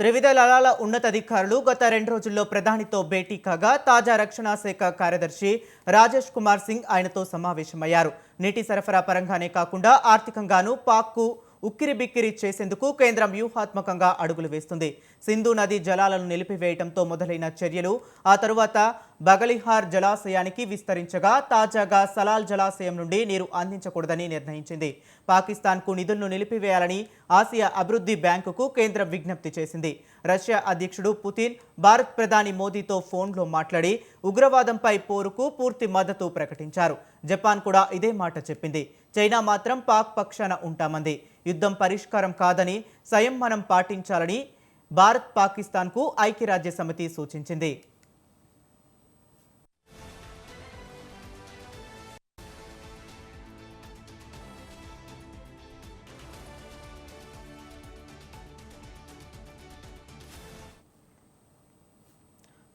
త్రివిధ దళాల ఉన్నతాధికారులు గత 2 రోజుల్లో ప్రధానితో భేటీ కాగా తాజా రక్షణ శాఖ కార్యదర్శి రాజేష్ కుమార్ సింగ్ ఆయనతో సమావేశమయ్యారు. నీటి సరఫరా పరంగానే కాకుండా ఆర్థికంగానూ పాక్కు ఉక్కిరిబిక్కిరి చేసేందుకు కేంద్రం వ్యూహాత్మకంగా అడుగులు వేస్తుంది. సింధు నది జలాలను నిలిపివేయడంతో మొదలైన చర్యలు ఆ తరువాత బగలిహార్ జలాశయానికి విస్తరించగా తాజాగా సలాల్ జలాశయం నుండి నీరు అందించకూడదని నిర్ణయించింది. పాకిస్తాన్కు నిధులను నిలిపివేయాలని ఆసియా అభివృద్ధి బ్యాంకుకు కేంద్రం విజ్ఞప్తి చేసింది. రష్యా అధ్యక్షుడు పుతిన్ భారత్ ప్రధాని మోదీతో ఫోన్లో మాట్లాడి ఉగ్రవాదంపై పోరుకు పూర్తి మద్దతు ప్రకటించారు. జపాన్ కూడా ఇదే మాట చెప్పింది. చైనా మాత్రం పాక్ పక్షాన ఉంటామంది. యుద్ధం పరిష్కారం కాదని సంయమనం పాటించాలని భారత్ పాకిస్తాన్కు ఐక్యరాజ్య సమితి సూచించింది.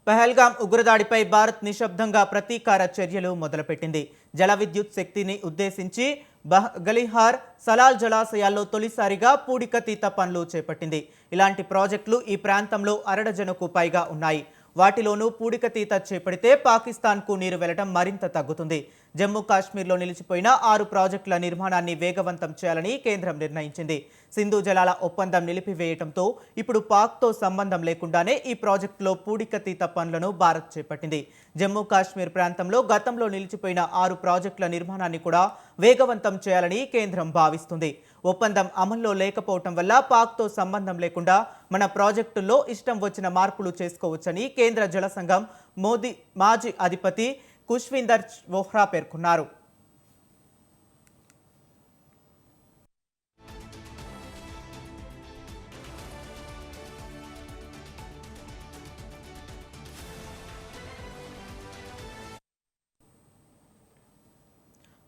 పహల్గాం ఉగ్రదాడిపై భారత్ నిశ్శబ్దంగా ప్రతీకార చర్యలు మొదలుపెట్టింది. జల విద్యుత్ శక్తిని ఉద్దేశించి బగలిహార్, సలాల్ జలాశయాల్లో తొలిసారిగా పూడికతీత పనులు చేపట్టింది. ఇలాంటి ప్రాజెక్టులు ఈ ప్రాంతంలో అరడజనుకు పైగా ఉన్నాయి. వాటిలోనూ పూడికతీత చేపడితే పాకిస్తాన్కు నీరు వెళ్లడం మరింత తగ్గుతుంది. జమ్మూ కాశ్మీర్లో నిలిచిపోయిన 6 ప్రాజెక్టుల నిర్మాణాన్ని వేగవంతం చేయాలని కేంద్రం నిర్ణయించింది. సింధు జలాల ఒప్పందం నిలిపివేయడంతో ఇప్పుడు పాక్తో సంబంధం లేకుండానే ఈ ప్రాజెక్టులో పూడికతీత పనులను భారత్ చేపట్టింది. జమ్మూ కాశ్మీర్ ప్రాంతంలో గతంలో నిలిచిపోయిన 6 ప్రాజెక్టుల నిర్మాణాన్ని కూడా వేగవంతం చేయాలని కేంద్రం భావిస్తుంది. ఒప్పందం అమల్లో లేకపోవటం వల్ల పాక్తో సంబంధం లేకుండా మన ప్రాజెక్టుల్లో ఇష్టం వచ్చిన మార్పులు చేసుకోవచ్చని కేంద్ర జల సంఘం మాజీ అధిపతి కుష్విందర్ వోహ్రా పేర్కొన్నారు.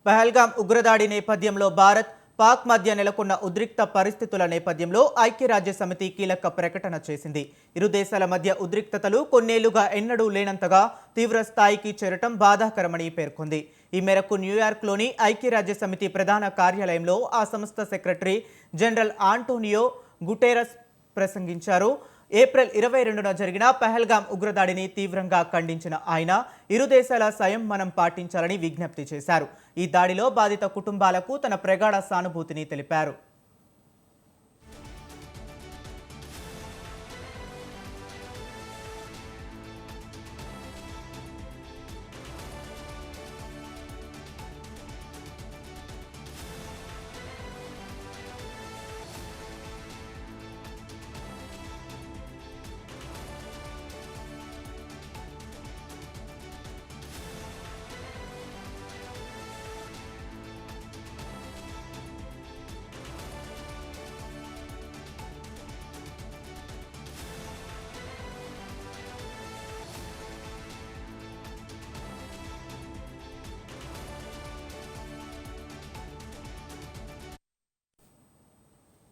పహల్గాం ఉగ్రదాడి నేపథ్యంలో భారత్, పాక్ మధ్య నెలకొన్న ఉద్రిక్త పరిస్థితుల నేపథ్యంలో ఐక్యరాజ్య సమితి కీలక ప్రకటన చేసింది. ఇరు దేశాల మధ్య ఉద్రిక్తతలు కొన్నేళ్లుగా ఎన్నడూ లేనంతగా తీవ్ర స్థాయికి చేరటం బాధాకరమని పేర్కొంది. ఈ మేరకు న్యూయార్క్లోని ఐక్యరాజ్య సమితి ప్రధాన కార్యాలయంలో ఆ సంస్థ సెక్రటరీ జనరల్ ఆంటోనియో గుటెరస్ ప్రసంగించారు. ఏప్రిల్ 22న జరిగిన పహల్గాం ఉగ్రదాడిని తీవ్రంగా ఖండించిన ఆయన ఇరు దేశాల సంయమనం పాటించాలని విజ్ఞప్తి చేశారు. ఈ దాడిలో బాధిత కుటుంబాలకు తన ప్రగాఢ సానుభూతిని తెలిపారు.